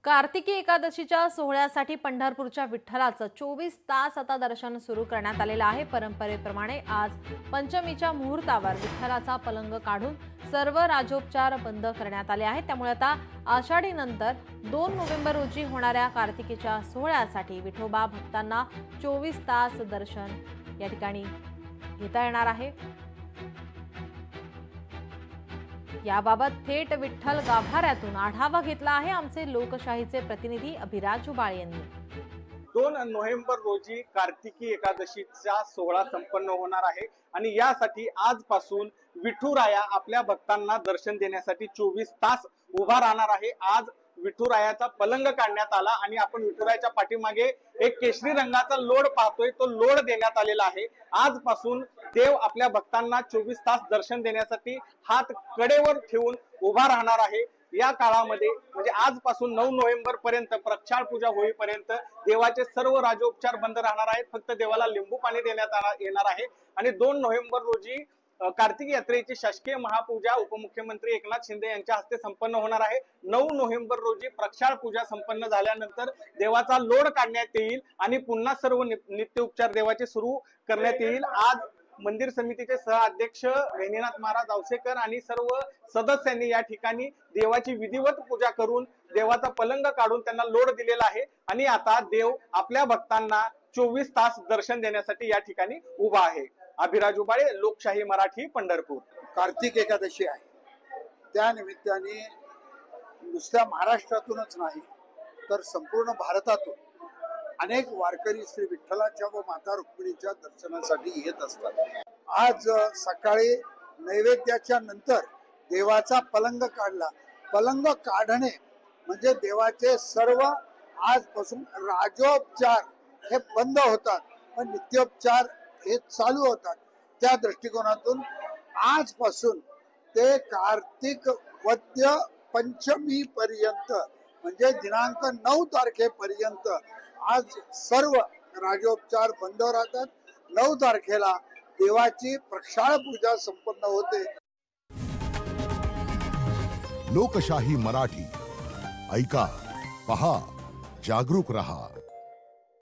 कार्तिकी एकादशीच्या सोहळ्यासाठी पंढरपूरच्या विठ्ठलाचं 24 तास आता दर्शन सुरू करण्यात आलेलं आहे। परंपरेप्रमाणे आज पंचमीच्या मुहूर्तावर विठ्ठलाचा पलंग काढून सर्व राजोपचार बंद करण्यात आले आहेत। त्यामुळे आता आषाढी नंतर 2 नोव्हेंबर रोजी होणाऱ्या कार्तिकीच्या सोहळ्यासाठी विठोबा भक्तांना 24 तास दर्शन या ठिकाणी घेता येणार आहे। याबाबत थेट विठ्ठल गाभाऱ्यातून आढावा घेतला आहे आमचे लोकशाहीचे प्रतिनिधी अभिराज जुबाळ यांनी। 2 नोव्हेंबर रोजी कार्तिकी एकादशीचा सोहळा संपन्न होणार आहे आणि यासाठी आजपासून विठुराया आपल्या भक्तांना दर्शन देण्यासाठी 24 तास उभा राहणार आहे। आज विठुरायाचा पलंग काढण्यात आला आणि आपण विठुरायाच्या पाठीमागे एक केशरी रंगाचा लोड पाहतोय, तो लोड देण्यात आलेला आहे। आजपासून देव आपल्या भक्तांना 24 तास दर्शन देण्यासाठी हात कडेवर ठेवून उभा राहणार आहे। या काळामध्ये म्हणजे आजपासून 9 नोव्हेंबर पर्यंत प्रक्षाळ पूजा होईपर्यंत देवाचे सर्व राजोपचार बंद राहणार आहेत। फक्त देवाला लिंबू पाणी देण्यात येणार आहे आणि 2 नोव्हेंबर रोजी कार्तिकी यात्रेची शासकीय महापूजा उपमुख्यमंत्री एकनाथ शिंदे यांच्या हस्ते संपन्न होणार आहे। 9 नोव्हेंबर रोजी प्रक्षाळ पूजा संपन्न झाल्यानंतर देवाचा लोड काढण्यात येईल आणि पुन्हा सर्व नित्य उपचार देवाचे सुरू करण्यात येईल। आज मंदिर समितीचे सहअध्यक्ष वैनीनाथ महाराज औसेकर आणि सर्व सदस्यांनी या ठिकाणी देवाची विधिवत पूजा करून देवाचा पलंग काढून त्यांना लोड दिलेला आहे आणि आता देव आपल्या भक्तांना 24 तास दर्शन देण्यासाठी या ठिकाणी उभा आहे। अभिराज जुबाळ, लोकशाही मराठी, पंढरपूर। कार्तिक एकादशी आहे, त्या निमित्ताने नुसत्या महाराष्ट्रातूनच नाही तर संपूर्ण भारतातून अनेक वारकरी श्री विठ्ठलाच्या व माता रुक्मिणीच्या दर्शनासाठी येत असतात। आज सकाळी नैवेद्याच्या नंतर देवाचा पलंग काढला। पलंग काढणे म्हणजे देवाचे सर्व आजपासून राजोपचार हे बंद होतात, पण नित्योपचार हे चालू होतात। त्या दृष्टिकोनातून आजपासून ते कार्तिक वद्य पंचमी पर्यंत म्हणजे दिनांक 9 तारखेपर्यंत आज सर्व राजोपचार बंद राहतात। 9 तारखेला देवाची प्रक्षाळ पूजा संपन्न होते। लोकशाही मराठी ऐका, पहा, जागरूक रहा।